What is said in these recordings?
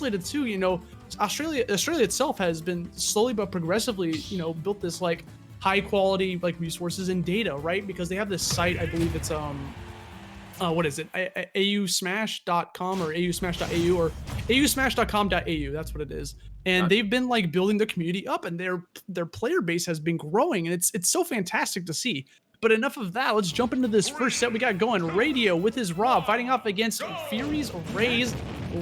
isolated too. You know, Australia itself has been slowly but progressively, you know, built this like high quality like resources and data, right? Because they have this site, I believe it's what is it? AUSmash.com or AUSmash.au or AUSmash.com.au. That's what it is. And they've been like building the community up, and their player base has been growing, and it's so fantastic to see. But enough of that. Let's jump into this first set we got going. Radio with his Rob fighting off against Fury's RaZe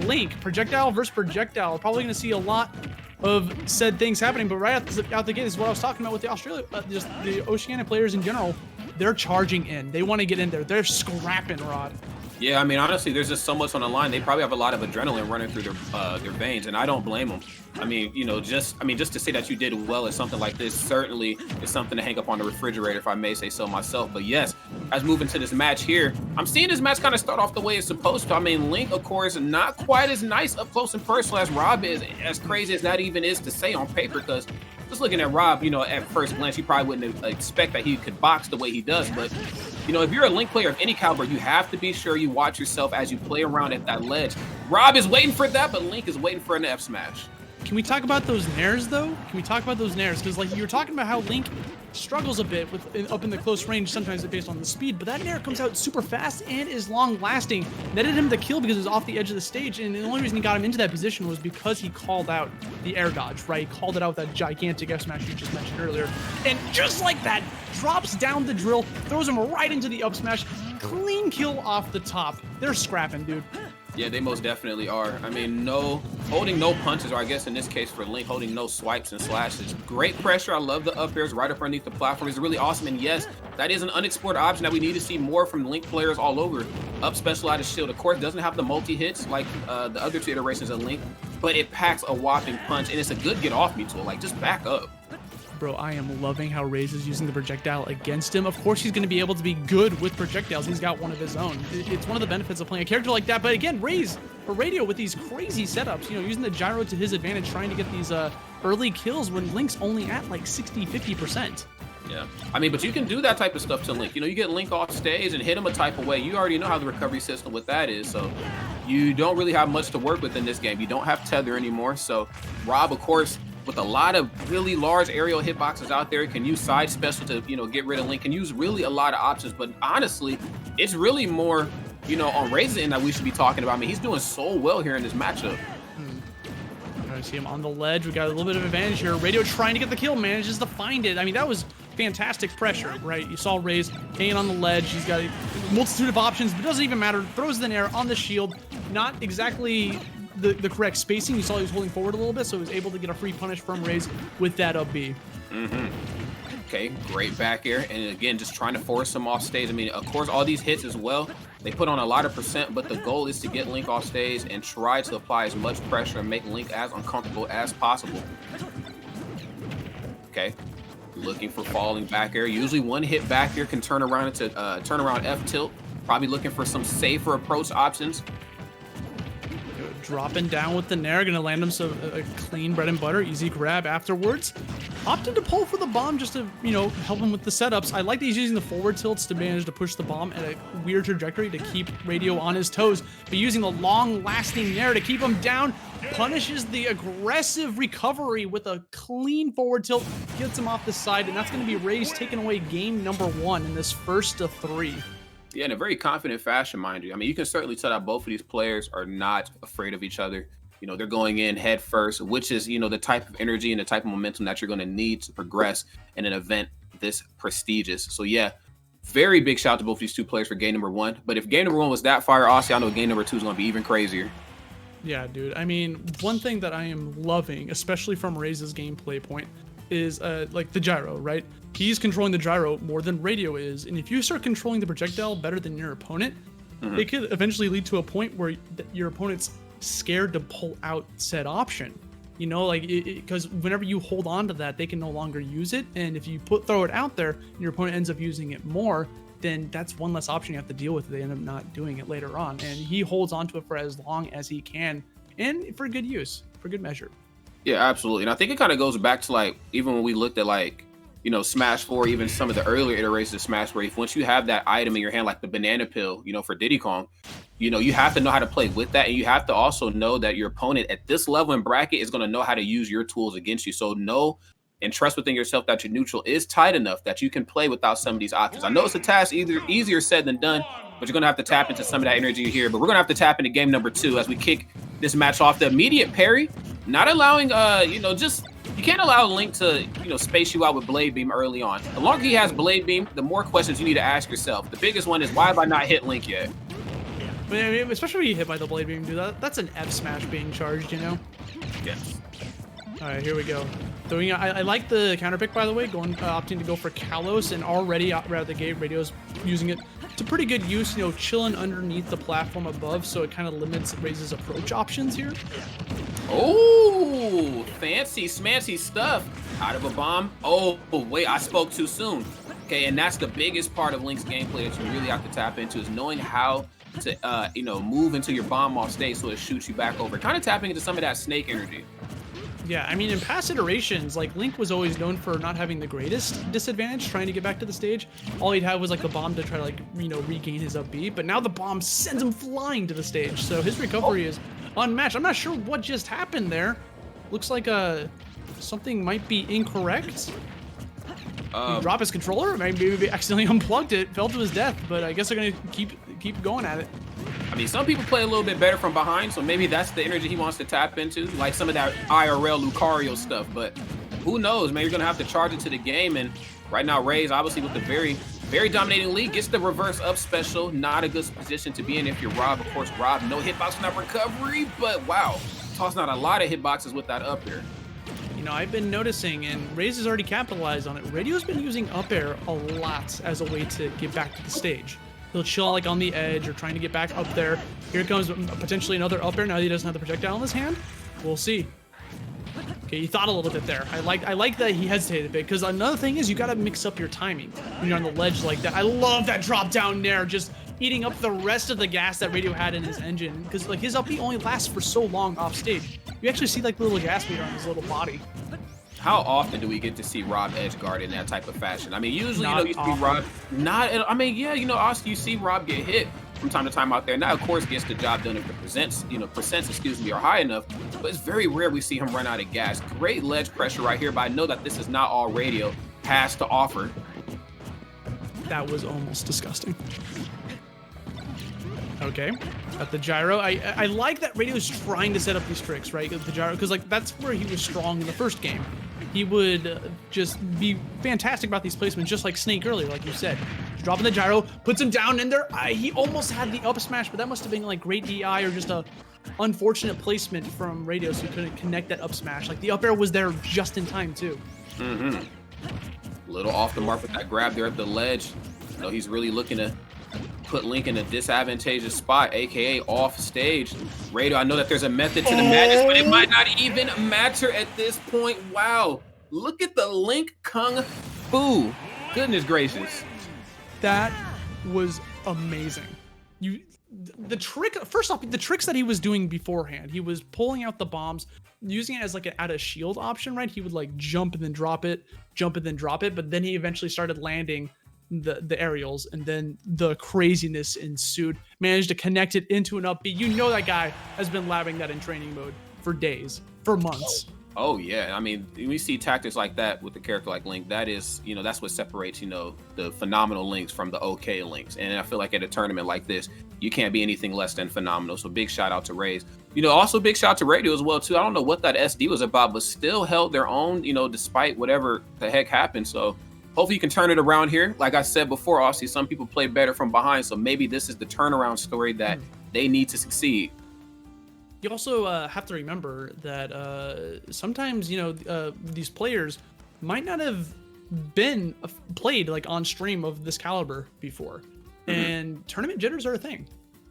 Link. Projectile versus projectile. Probably going to see a lot of said things happening, but right out the gate is what I was talking about with the just the Oceania players in general. They're charging in. They want to get in there. They're scrapping, Rod. Yeah, I mean, honestly, there's just so much on the line. They probably have a lot of adrenaline running through their veins, and I don't blame them. I mean, you know, just to say that you did well at something like this certainly is something to hang up on the refrigerator, if I may say so myself. But yes, as moving to this match here, I'm seeing this match kind of start off the way it's supposed to. I mean, Link, of course, not quite as nice up close and personal as Rob is, as crazy as that even is to say on paper, because just looking at Rob, you know, at first glance, you probably wouldn't expect that he could box the way he does. But, you know, if you're a Link player of any caliber, you have to be sure you watch yourself as you play around at that ledge. Rob is waiting for that, but Link is waiting for an F smash. Can we talk about those nairs, though? Can we talk about those nairs? Because, like, you were talking about how Link struggles a bit with up in the close range, sometimes based on the speed, but that nair comes out super fast and is long-lasting. Netted him the kill because it was off the edge of the stage, and the only reason he got him into that position was because he called out the air dodge, right? He called it out with that gigantic F smash you just mentioned earlier. And just like that, drops down the drill, throws him right into the up smash. Clean kill off the top. They're scrapping, dude. Yeah, they most definitely are. I mean, holding no punches, or I guess in this case for Link, holding no swipes and slashes. Great pressure. I love the up airs right up underneath the platform. It's really awesome. And yes, that is an unexplored option that we need to see more from Link players all over. Up special out of shield. Of course, doesn't have the multi-hits like the other two iterations of Link, but it packs a whopping punch, and it's a good get off me tool. Like, just back up. Bro, I am loving how RaZe is using the projectile against him. Of course, he's going to be able to be good with projectiles. He's got one of his own. It's one of the benefits of playing a character like that. But again, RaZe for Radio with these crazy setups, you know, using the gyro to his advantage, trying to get these early kills when Link's only at like 60-50%. Yeah, I mean, but you can do that type of stuff to Link. You know, you get Link off stage and hit him a type of way. You already know how the recovery system with that is. So you don't really have much to work with in this game. You don't have tether anymore. So Rob, of course, with a lot of really large aerial hitboxes out there, can use side special to, you know, get rid of Link, can use really a lot of options. But honestly, it's really more, you know, on RaZe's end that we should be talking about. I mean, he's doing so well here in this matchup. I see him on the ledge. We got a little bit of advantage here. Radio trying to get the kill, manages to find it. I mean, that was fantastic pressure, right? You saw RaZe hanging on the ledge. He's got a multitude of options, but it doesn't even matter. Throws the nair on the shield. Not exactly the correct spacing. You saw he was holding forward a little bit, so he was able to get a free punish from RaZe with that up B. Okay, great back air, and again, just trying to force him off stage. I mean, of course, all these hits as well, they put on a lot of percent, but the goal is to get Link off stage and try to apply as much pressure and make Link as uncomfortable as possible. Okay, looking for falling back air. Usually one hit back air can turn around into F tilt. Probably looking for some safer approach options. Dropping down with the nair, gonna land him a clean bread and butter, easy grab afterwards. Opted to pull for the bomb just to, you know, help him with the setups. I like that he's using the forward tilts to manage to push the bomb at a weird trajectory to keep Radio on his toes, but using the long-lasting nair to keep him down, punishes the aggressive recovery with a clean forward tilt, gets him off the side, and that's gonna be RaZe taking away game number 1 in this first of 3. Yeah, in a very confident fashion, mind you. I mean, you can certainly tell that both of these players are not afraid of each other. You know, they're going in head first, which is, you know, the type of energy and the type of momentum that you're going to need to progress in an event this prestigious. So, yeah, very big shout out to both these two players for game number 1. But if game number 1 was that fire, Aussie, I know game number 2 is going to be even crazier. Yeah, dude. I mean, one thing that I am loving, especially from RaZe's gameplay point, is like the gyro, right? He's controlling the gyro more than Radio is, and if you start controlling the projectile better than your opponent, it could eventually lead to a point where your opponent's scared to pull out said option. You know, like, because whenever you hold on to that, they can no longer use it, and if you throw it out there and your opponent ends up using it more, then that's one less option you have to deal with. They end up not doing it later on, and he holds on to it for as long as he can, and for good use, for good measure. Yeah, absolutely. And I think it kind of goes back to, like, even when we looked at, like, you know, Smash 4, even some of the earlier iterations of Smash, where if once you have that item in your hand, like the banana pill, you know, for Diddy Kong, You know, you have to know how to play with that, and you have to also know that your opponent at this level and bracket is going to know how to use your tools against you. So know and trust within yourself that your neutral is tight enough that you can play without some of these options. I know it's a task easier said than done, but you're going to have to tap into some of that energy here. But we're going to have to tap into game number 2 as we kick this match off. The immediate parry, not allowing, you know, just you can't allow Link to, you know, space you out with Blade Beam early on. The longer he has Blade Beam, the more questions you need to ask yourself. The biggest one is, why have I not hit Link yet? I mean, especially when you hit by the Blade Beam, dude. That's an F smash being charged, you know? Yes. All right, here we go. Throwing, I like the counter pick, by the way, opting to go for Kalos, and already out of the gate, Radio's using it to pretty good use, you know, chilling underneath the platform above, so it kind of limits RaZe's approach options here. Oh, fancy smancy stuff. Out of a bomb. Oh, wait, I spoke too soon. Okay, and that's the biggest part of Link's gameplay that you really have to tap into, is knowing how to, you know, move into your bomb off stage so it shoots you back over. Kind of tapping into some of that snake energy. Yeah, I mean, in past iterations, like, Link was always known for not having the greatest disadvantage trying to get back to the stage. All he'd have was, like, the bomb to try to, like, you know, regain his up B, but now the bomb sends him flying to the stage, so his recovery is unmatched. I'm not sure what just happened there. Looks like something might be incorrect. He dropped his controller, maybe he accidentally unplugged it, fell to his death, but I guess they're gonna keep going at it. I mean, some people play a little bit better from behind, so maybe that's the energy he wants to tap into, like some of that IRL Lucario stuff, but who knows? Maybe you're going to have to charge it to the game, and right now, RaZe, obviously, with the very, very dominating lead, gets the reverse up special. Not a good position to be in if you're Rob. Of course, Rob, no hitbox, not recovery, but wow, tossing out a lot of hitboxes with that up air. You know, I've been noticing, and RaZe has already capitalized on it, Radio's been using up air a lot as a way to get back to the stage. He'll chill like on the edge or trying to get back up there. Here comes potentially another up air now that he doesn't have the projectile in his hand. We'll see. Okay, he thought a little bit there. I like that he hesitated a bit, because another thing is you got to mix up your timing when you're on the ledge like that. I love that drop down there, just eating up the rest of the gas that Radio had in his engine, because like his up B only lasts for so long off stage. You actually see like the little gas meter on his little body. How often do we get to see Rob edge guard in that type of fashion? I mean, usually, Not you know, you see Rob I mean, yeah, you know, also you see Rob get hit from time to time out there. Now, of course, gets the job done if the percents, excuse me, are high enough, but it's very rare we see him run out of gas. Great ledge pressure right here, but I know that this is not all Radio has to offer. That was almost disgusting. Okay, got the gyro. I like that Radio's trying to set up these tricks, right? The gyro, because like that's where he was strong in the first game. He would just be fantastic about these placements, just like Snake earlier, like you said. Dropping the gyro, puts him down in there. He almost had the up smash, but that must have been like great DI or just a unfortunate placement from Radio, so he couldn't connect that up smash. Like the up air was there just in time too. A little off the mark with that grab there at the ledge. You know, he's really looking to put Link in a disadvantageous spot, aka off stage. Radio, I know that there's a method to the madness, but it might not even matter at this point. Wow, look at the Link Kung Fu. Goodness gracious. That was amazing. The trick, first off, the tricks that he was doing beforehand, he was pulling out the bombs, using it as like a shield option, right? He would like jump and then drop it, jump and then drop it, but then he eventually started landing the aerials, and then the craziness ensued. Managed to connect it into an up B. You know that guy has been labbing that in training mode for days, for months. Oh yeah, I mean, we see tactics like that with a character like Link. That is, you know, that's what separates, you know, the phenomenal Links from the okay Links. And I feel like at a tournament like this, you can't be anything less than phenomenal. So big shout out to RaZe. You know, also big shout out to Radio as well too. I don't know what that SD was about, but still held their own, you know, despite whatever the heck happened. So hopefully you can turn it around here. Like I said before, obviously some people play better from behind, so maybe this is the turnaround story that they need to succeed. You also have to remember that sometimes, you know, these players might not have been played like on stream of this caliber before, and tournament jitters are a thing.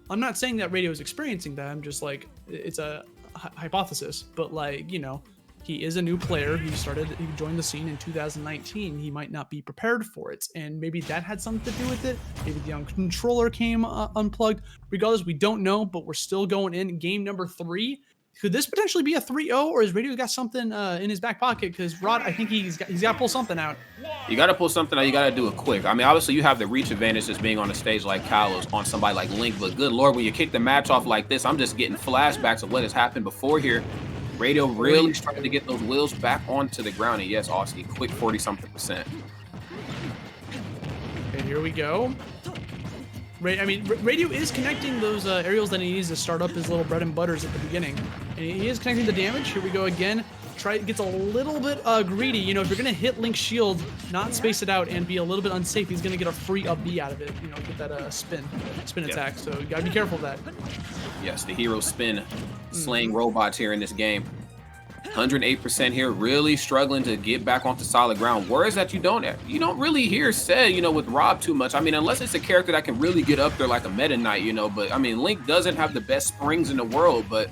I'm not saying that Radio is experiencing that. I'm just like, it's a hypothesis, but like, you know, he is a new player. He joined the scene in 2019. He might not be prepared for it. And maybe that had something to do with it. Maybe the controller came unplugged. Regardless, we don't know, but we're still going in. Game number 3. Could this potentially be a 3-0, or has Radio got something in his back pocket? Because Rod, I think he's got to pull something out. You got to pull something out. You got to do it quick. I mean, obviously, you have the reach advantage just being on a stage like Kalos on somebody like Link. But good Lord, when you kick the match off like this, I'm just getting flashbacks of what has happened before here. Radio really trying to get those wheels back onto the ground. And yes, Austin, quick 40-something%. Okay, here we go. I mean, Radio is connecting those aerials that he needs to start up his little bread and butters at the beginning. And he is connecting the damage. Here we go again. Gets a little bit greedy. You know, if you're going to hit Link's shield, not space it out and be a little bit unsafe, he's going to get a free up B out of it. You know, get that spin attack. So you got to be careful of that. Yes, the hero spin slaying robots here in this game. 108% here, really struggling to get back onto solid ground. Words that you don't really hear said, you know, with Rob too much. I mean, unless it's a character that can really get up there like a Meta Knight, you know. But I mean, Link doesn't have the best springs in the world, but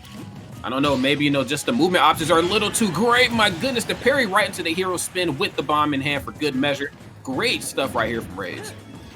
I don't know, maybe, you know, just the movement options are a little too great. My goodness, the parry right into the hero spin with the bomb in hand for good measure. Great stuff right here from RaZe.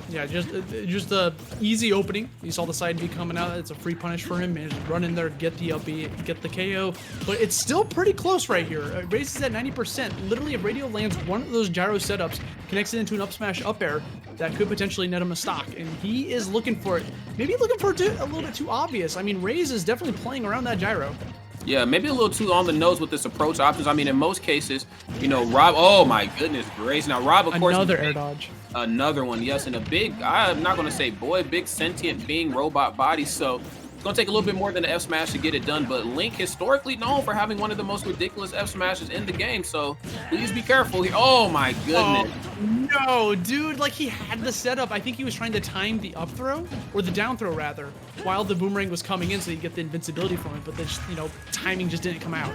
Yeah, just the easy opening. You saw the side B coming out. It's a free punish for him. Managed to run in there, get the up B, get the KO. But it's still pretty close right here. RaZe is at 90%. Literally, if Radio lands one of those gyro setups, connects it into an up smash up air, that could potentially net him a stock. And he is looking for it. Maybe looking for it a little bit too obvious. I mean, RaZe is definitely playing around that gyro. Yeah, maybe a little too on the nose with this approach options. I mean, in most cases, you know, Rob, oh my goodness gracious. Now, Rob, of course. Another air dodge. Another one, yes, and a big, I'm not going to say boy, big sentient being robot body. So it's going to take a little bit more than the F smash to get it done. But Link historically known for having one of the most ridiculous F smashes in the game. So please be careful here. Oh my goodness. Oh, no, dude, like he had the setup. I think he was trying to time the up throw, or the down throw rather, while the boomerang was coming in so you get the invincibility from it. But the, you know, timing just didn't come out.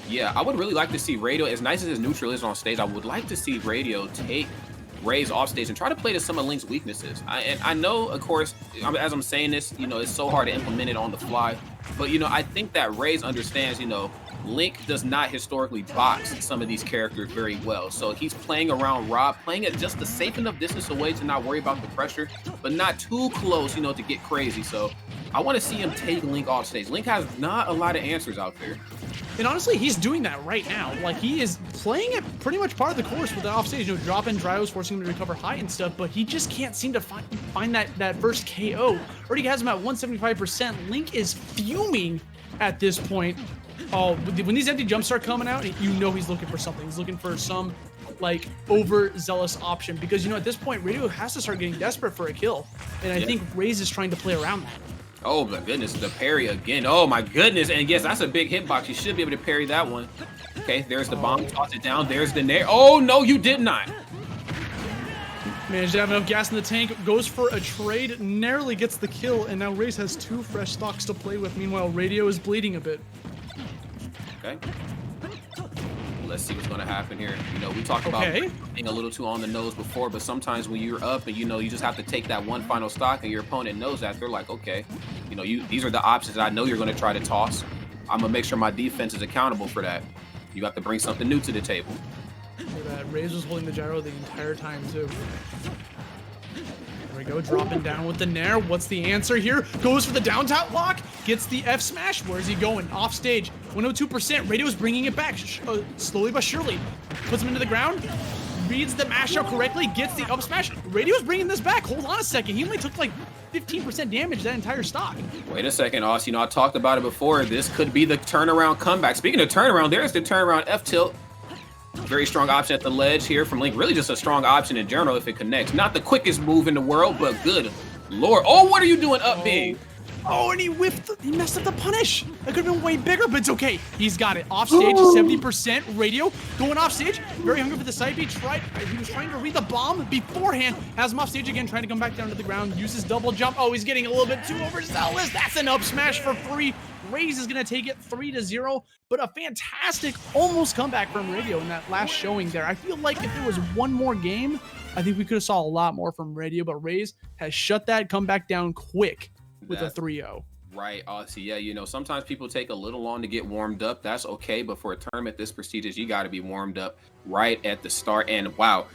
Yeah, I would really like to see Radio, as nice as his neutral is on stage, I would like to see Radio take RaZe off stage and try to play to some of Link's weaknesses. And I know, of course, as I'm saying this, you know, it's so hard to implement it on the fly. But, you know, I think that RaZe understands, you know, Link does not historically box some of these characters very well. So he's playing around Rob, playing at just a safe enough distance away to not worry about the pressure, but not too close, you know, to get crazy. So I want to see him take Link off stage. Link has not a lot of answers out there. And honestly, he's doing that right now. Like, he is playing it pretty much part of the course with that offstage, you know, dropping dryos, forcing him to recover high and stuff, but he just can't seem to find that first KO. Already has him at 175%. Link is fuming at this point. Oh, when these empty jumps start coming out, you know he's looking for something. He's looking for some, like, overzealous option. Because, you know, at this point, Radio has to start getting desperate for a kill. And I think RaZe is trying to play around that. Oh my goodness, the parry again. Oh my goodness, and yes, that's a big hitbox. You should be able to parry that one. Okay, there's the bomb, toss it down. There's the nair. Oh no, you did not. Managed to have enough gas in the tank, goes for a trade, narrowly gets the kill, and now RaZe has 2 fresh stocks to play with. Meanwhile, Radio is bleeding a bit. Okay. Let's see what's going to happen here. You know, we talked about being a little too on the nose before, but sometimes when you're up and, you know, you just have to take that one final stock and your opponent knows that, they're like, okay, you know, these are the options that I know you're going to try to toss. I'm going to make sure my defense is accountable for that. You have to bring something new to the table. Look at that. RaZe was holding the gyro the entire time, too. There we go, dropping down with the nair. What's the answer here? Goes for the down tap lock, gets the F smash. Where's he going? Off stage, 102%. Radio's bringing it back, slowly but surely. Puts him into the ground, reads the mashup correctly, gets the up smash. Radio's bringing this back. Hold on a second. He only took like 15% damage that entire stock. Wait a second, Austin. You know, I talked about it before. This could be the turnaround comeback. Speaking of turnaround, there's the turnaround F tilt. Very strong option at the ledge here from Link. Really just a strong option in general if it connects. Not the quickest move in the world, but good Lord. Oh, what are you doing up big? Oh, and he whiffed. He messed up the punish. That could have been way bigger, but it's okay. He's got it. Off stage, 70%. Radio going off stage. Very hungry for the side B. He was trying to read the bomb beforehand. Has him off stage again, trying to come back down to the ground. Uses double jump. Oh, he's getting a little bit too overzealous. That's an up smash for free. RaZe is going to take it 3-0, but a fantastic almost comeback from Radio in that last showing there. I feel like if there was one more game, I think we could have saw a lot more from Radio, but RaZe has shut that comeback down quick with a 3-0. Right, Aussie. Yeah, you know, sometimes people take a little long to get warmed up. That's okay, but for a tournament this prestigious, you got to be warmed up right at the start. And wow,